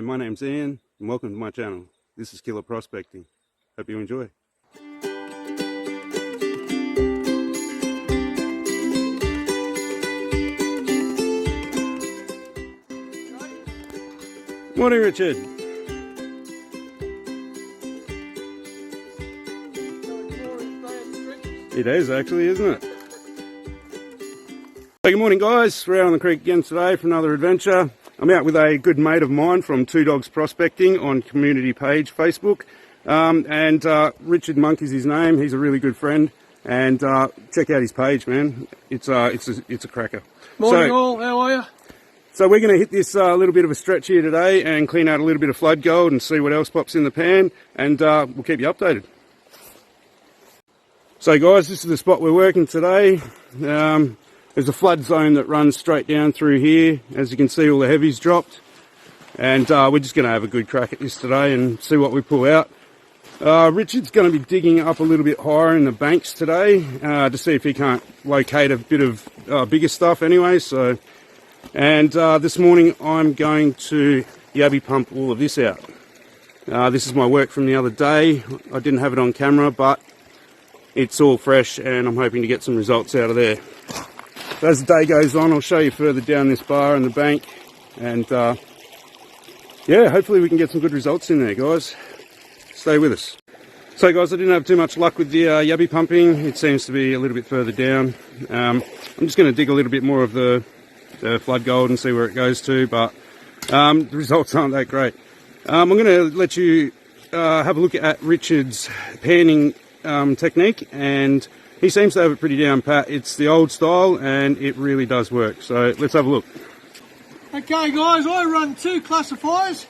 my name's Ian and welcome to my channel. This is KILLA Prospecting. Hope you enjoy. Morning, Richard. It is actually, isn't it? So good morning guys, we're out on the creek again today for another adventure. I'm out with a good mate of mine from Two Dogs Prospecting on community page Facebook. Richard Monk is his name. He's a really good friend. And check out his page, man. It's a cracker. Morning all, how are you? So we're going to hit this little bit of a stretch here today and clean out a little bit of flood gold and see what else pops in the pan. And we'll keep you updated. So guys, this is the spot we're working today. There's a flood zone that runs straight down through here. As you can see, all the heavy's dropped. And we're just going to have a good crack at this today and see what we pull out. Richard's going to be digging up a little bit higher in the banks today to see if he can't locate a bit of bigger stuff anyway. And this morning I'm going to yabby pump all of this out. This is my work from the other day. I didn't have it on camera, but it's all fresh and I'm hoping to get some results out of there. As the day goes on, I'll show you further down this bar in the bank, and yeah, hopefully we can get some good results in there, guys. Stay with us. So guys, I didn't have too much luck with the yabby pumping. It seems to be a little bit further down. I'm just going to dig a little bit more of the flood gold and see where it goes to, but the results aren't that great. I'm going to let you have a look at Richard's panning technique, and he seems to have it pretty down pat. It's the old style and it really does work. So let's have a look. Okay guys, I run two classifiers.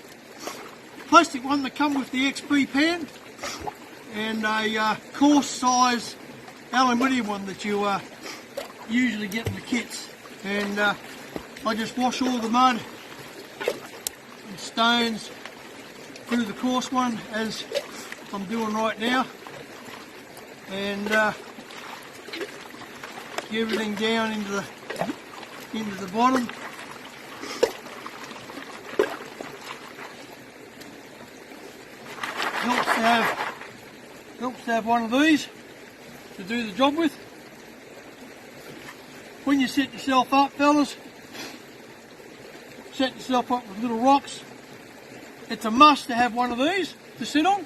Plastic one that come with the XP pan and a coarse size aluminium one that you usually get in the kits. And I just wash all the mud and stones through the coarse one as I'm doing right now. And get everything down into the bottom. Helps to have one of these to do the job with. When you set yourself up, fellas, set yourself up with little rocks. It's a must to have one of these to sit on.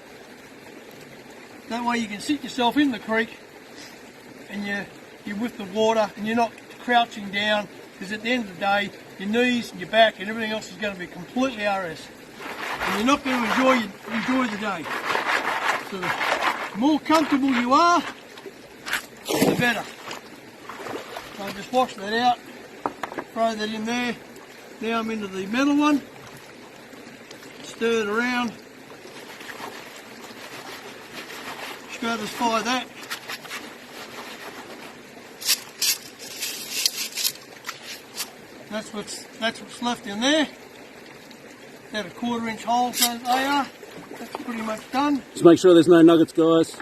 That way you can sit yourself in the creek and you're with the water and you're not crouching down, because at the end of the day your knees and your back and everything else is going to be completely RS and you're not going to enjoy the day. So the more comfortable you are, the better. So I just wash that out, throw that in there. Now I'm into the metal one, stir it around, stratify that. That's what's left in there. About a 1/4 inch hole, so they are. That's pretty much done. Just make sure there's no nuggets, guys.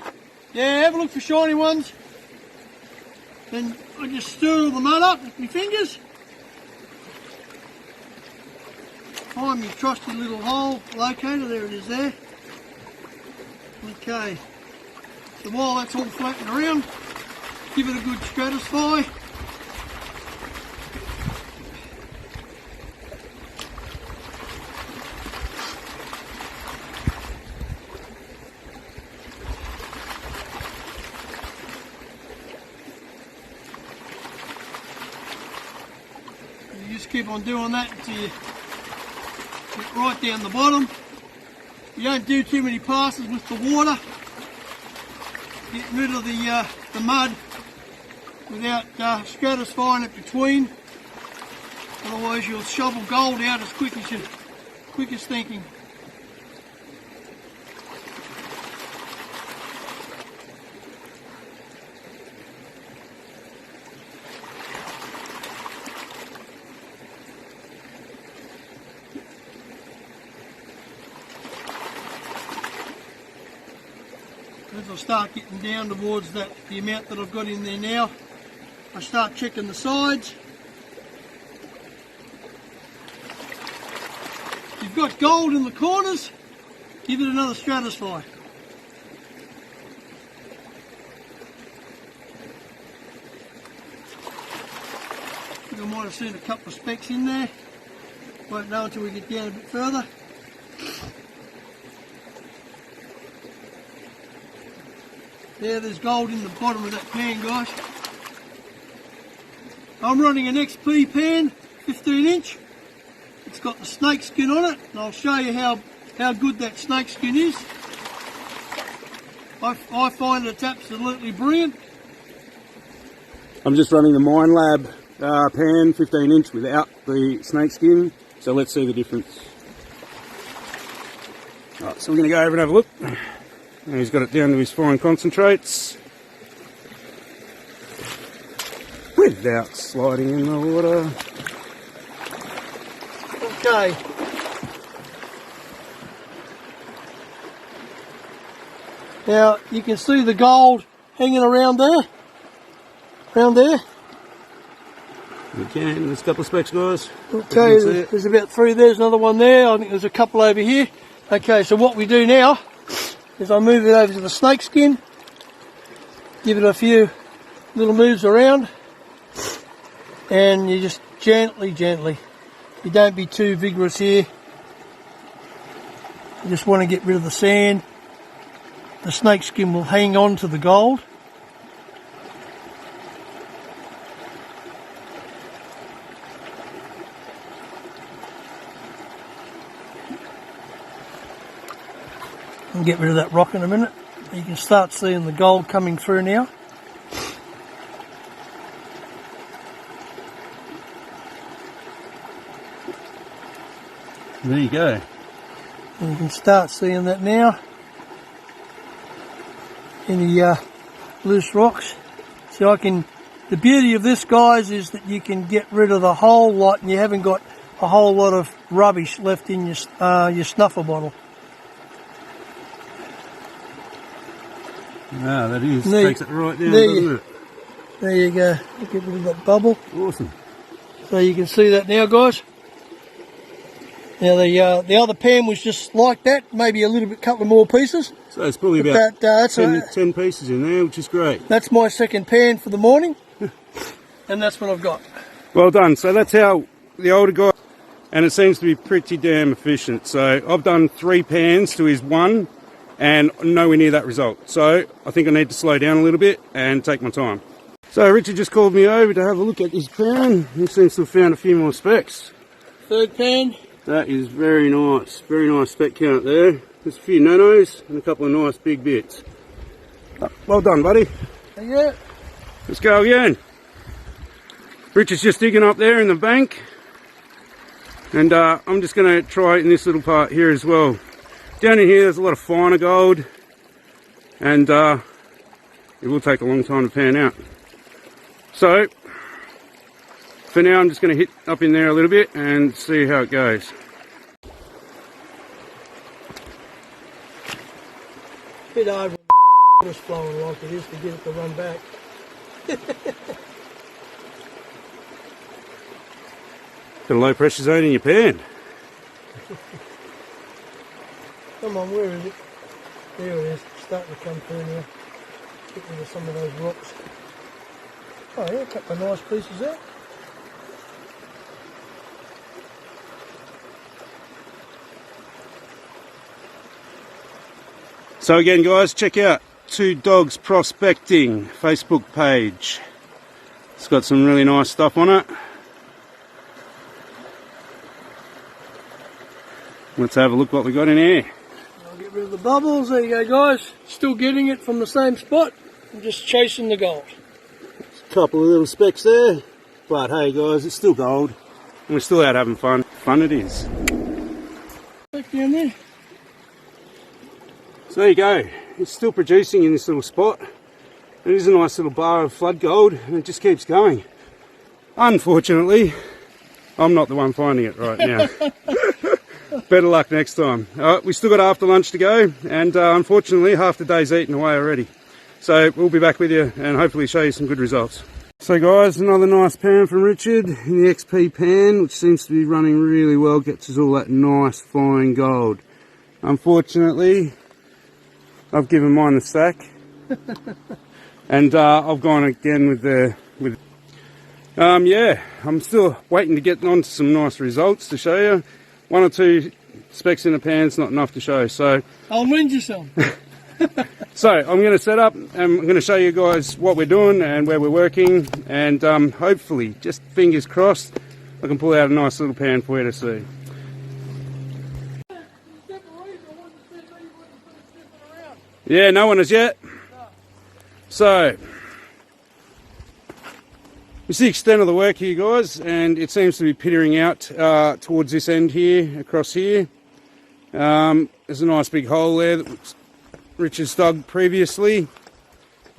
Yeah, have a look for shiny ones. Then I just stir all the mud up with my fingers. Find my trusty little hole locator. There it is there. Okay. So while that's all floating around, give it a good stratify. You just keep on doing that until you get right down the bottom. You don't do too many passes with the water. Get rid of the mud without stratifying it between. Otherwise you'll shovel gold out as quick as thinking. As I start getting down towards the amount that I've got in there now, I start checking the sides. you've got gold in the corners, give it another stratify. I think I might have seen a couple of specks in there. Won't know until we get down a bit further. Yeah, there's gold in the bottom of that pan, guys. I'm running an XP pan, 15 inch. It's got the snake skin on it, and I'll show you how good that snake skin is. I find it's absolutely brilliant. I'm just running the Mine Lab pan, 15 inch without the snake skin. So let's see the difference. Right, so we're going to go over and have a look. And he's got it down to his fine concentrates. Without sliding in the water. Okay. Now you can see the gold hanging around there. Around there. You can, there's a couple of specks, guys. Okay, there's about 3, there's another one there. I think there's a couple over here. Okay, so what we do now is I move it over to the snake skin, give it a few little moves around, and you just gently, you don't be too vigorous here. You just want to get rid of the sand. The snake skin will hang on to the gold. And get rid of that rock in a minute. You can start seeing the gold coming through now. There you go. And you can start seeing that now. Any loose rocks. So the beauty of this, guys, is that you can get rid of the whole lot and you haven't got a whole lot of rubbish left in your snuffer bottle. Ah, that is, takes it right down, doesn't it? There you go. Get rid of that bubble. Awesome. So you can see that now, guys. Now the other pan was just like that, maybe a little bit, couple of more pieces. So it's probably about 10 pieces in there, which is great. That's my second pan for the morning, and that's what I've got. Well done. So that's how the older guy, and it seems to be pretty damn efficient. So I've done 3 pans to his 1. And nowhere near that result. So I think I need to slow down a little bit and take my time. So Richard just called me over to have a look at his pan. He seems to have found a few more specks. Third pan. That is very nice spec count there. There's a few nanos and a couple of nice big bits. Well done, buddy. Thank you. Let's go again. Richard's just digging up there in the bank. And I'm just going to try in this little part here as well. Down in here there's a lot of finer gold, and it will take a long time to pan out. So for now I'm just going to hit up in there a little bit and see how it goes. Bit hard when the water's flowing like it is to get it to run back. Got a low pressure zone in your pan. Come on, where is it? There it is, it's starting to come through now. Get rid of some of those rocks. Oh yeah, a couple of nice pieces there. So again guys, check out Two Dogs Prospecting Facebook page. It's got some really nice stuff on it. Let's have a look what we got in here. I'll get rid of the bubbles. There you go, guys. Still getting it from the same spot. I'm just chasing the gold. A couple of little specks there, but hey guys, it's still gold, and we're still out having fun. Fun it is. Back down there. So there you go. It's still producing in this little spot. It is a nice little bar of flood gold, and it just keeps going. Unfortunately, I'm not the one finding it right now. Better luck next time. We still got after lunch to go, and unfortunately half the day's eaten away already. So we'll be back with you and hopefully show you some good results. So guys, another nice pan from Richard in the XP pan, which seems to be running really well, gets us all that nice fine gold. Unfortunately, I've given mine the sack. And I've gone again with yeah, I'm still waiting to get on to some nice results to show you. 1 or 2 specks in the pan's not enough to show, so I'll lend you some. So I'm going to set up and I'm going to show you guys what we're doing and where we're working, and hopefully, just fingers crossed, I can pull out a nice little pan for you to see. Yeah, no one as yet. So it's the extent of the work here, guys, and it seems to be petering out towards this end here, across here. There's a nice big hole there that Richard's dug previously,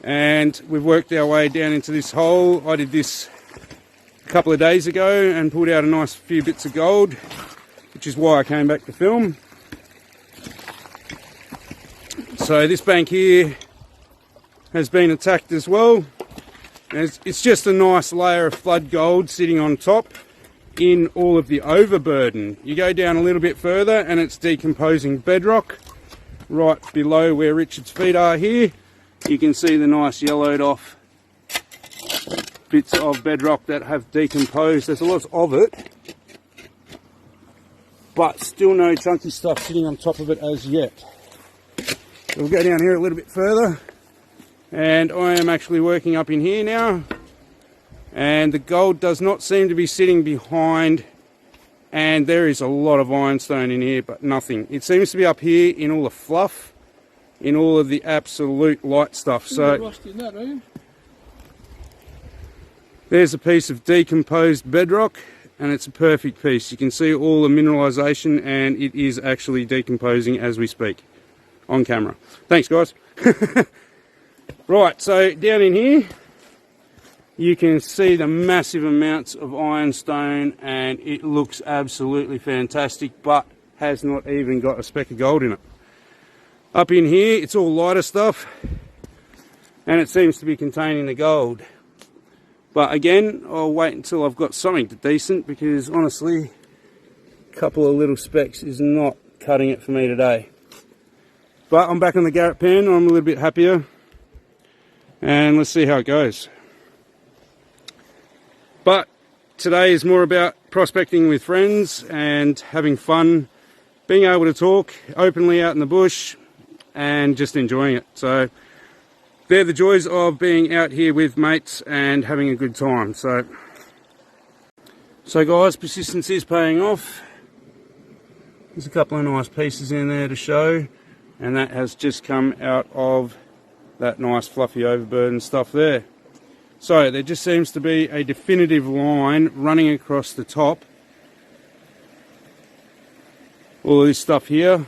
and we've worked our way down into this hole. I did this a couple of days ago and pulled out a nice few bits of gold, which is why I came back to film. So this bank here has been attacked as well. It's just a nice layer of flood gold sitting on top in all of the overburden. You go down a little bit further and it's decomposing bedrock. Right below where Richard's feet are here, you can see the nice yellowed off bits of bedrock that have decomposed. There's a lot of it, but still no chunky stuff sitting on top of it as yet. So we'll go down here a little bit further, and I am actually working up in here now, and the gold does not seem to be sitting behind, and there is a lot of ironstone in here, but nothing. It seems to be up here in all the fluff, in all of the absolute light stuff. So there's a piece of decomposed bedrock, and it's a perfect piece. You can see all the mineralisation, and it is actually decomposing as we speak on camera. Thanks, guys. Right, so down in here you can see the massive amounts of ironstone, and it looks absolutely fantastic, but has not even got a speck of gold in it. Up in here it's all lighter stuff, and it seems to be containing the gold. But again, I'll wait until I've got something decent, because honestly, a couple of little specks is not cutting it for me today. But I'm back on the Garrett pan, I'm a little bit happier, and let's see how it goes. But today is more about prospecting with friends and having fun, being able to talk openly out in the bush and just enjoying it. So they're the joys of being out here with mates and having a good time. So guys, persistence is paying off. There's a couple of nice pieces in there to show, and that has just come out of that nice fluffy overburden stuff there. So there just seems to be a definitive line running across the top. All of this stuff here.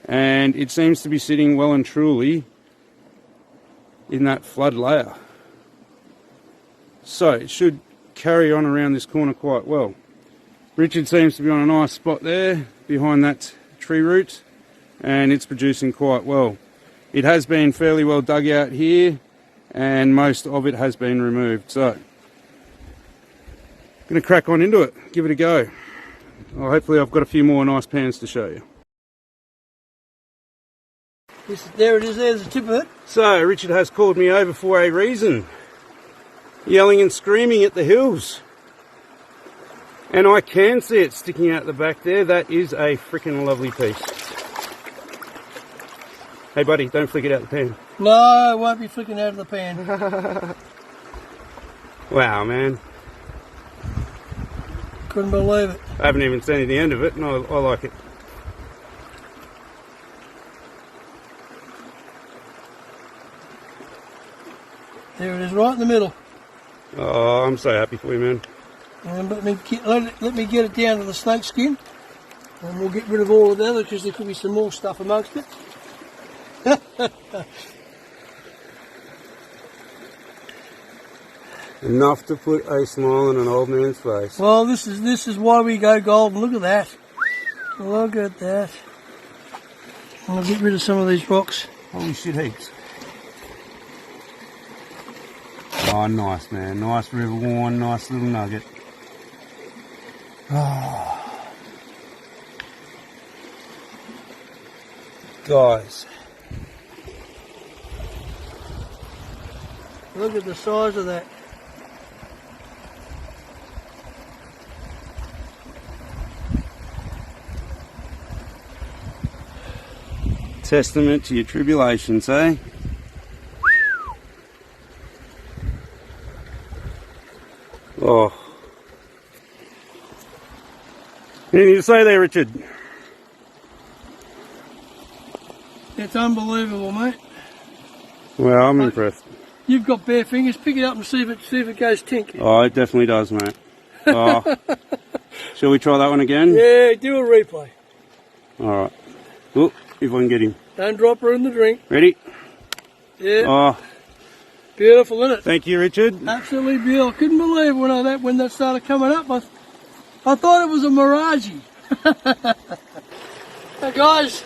And it seems to be sitting well and truly in that flood layer. So it should carry on around this corner quite well. Richard seems to be on a nice spot there behind that tree root, and it's producing quite well. It has been fairly well dug out here, and most of it has been removed. So I'm going to crack on into it, give it a go. Well, hopefully I've got a few more nice pans to show you. There it is, there's the tip of it. So Richard has called me over for a reason, yelling and screaming at the hills, and I can see it sticking out the back there. That is a freaking lovely piece. Hey buddy, don't flick it out the pan. No, it won't be flicking out of the pan. Wow, man. Couldn't believe it. I haven't even seen the end of it, and I like it. There it is, right in the middle. Oh, I'm so happy for you, man. And let me get it down to the snake skin, and we'll get rid of all of the other, because there could be some more stuff amongst it. Enough to put a smile on an old man's face. Well, this is why we go gold. Look at that. Look at that. I'll get rid of some of these rocks. Holy shit heaps. Oh, nice, man. Nice river worn, nice little nugget. Oh. Guys. Look at the size of that. Testament to your tribulations, eh? Oh. Anything to say there, Richard? It's unbelievable, mate. Well, I'm impressed. You've got bare fingers. Pick it up and see if it goes tink. Oh, it definitely does, mate. Oh. Shall we try that one again? Yeah, do a replay. Alright. Look, if I can get him. Don't drop her in the drink. Ready? Yeah. Oh. Beautiful, isn't it? Thank you, Richard. Absolutely beautiful. I couldn't believe when that started coming up. I thought it was a mirage. Now, guys,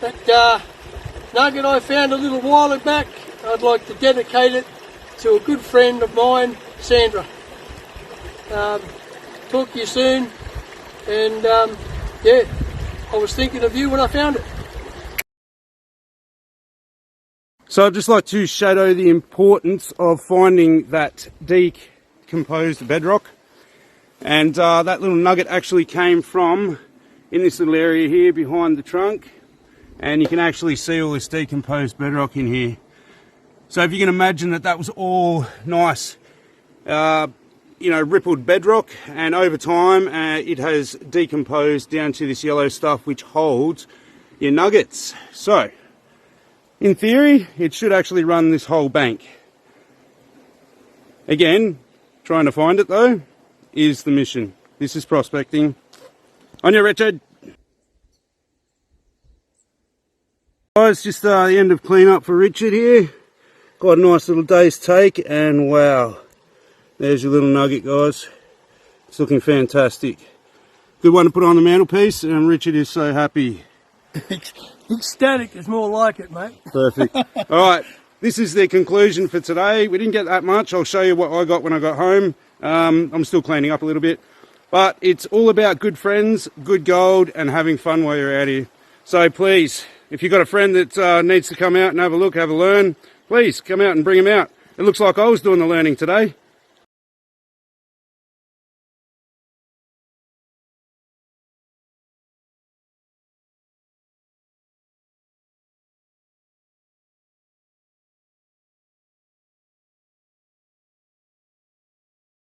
that nugget I found a little while back, I'd like to dedicate it to a good friend of mine, Sandra. Talk to you soon, and yeah, I was thinking of you when I found it. So I'd just like to shadow the importance of finding that decomposed bedrock. And that little nugget actually came from in this little area here behind the trunk. And you can actually see all this decomposed bedrock in here. So if you can imagine that was all nice, you know, rippled bedrock. And over time it has decomposed down to this yellow stuff which holds your nuggets. So in theory, it should actually run this whole bank. Again, trying to find it though is the mission. This is prospecting. On you, Richard. Guys, just the end of cleanup for Richard here. Got a nice little day's take, and wow, there's your little nugget, guys. It's looking fantastic. Good one to put on the mantelpiece, and Richard is so happy. Ecstatic is more like it, mate. Perfect. Alright, this is the conclusion for today. We didn't get that much. I'll show you what I got when I got home. I'm still cleaning up a little bit. But it's all about good friends, good gold, and having fun while you're out here. So please, if you've got a friend that needs to come out and have a look, have a learn, please come out and bring him out. It looks like I was doing the learning today.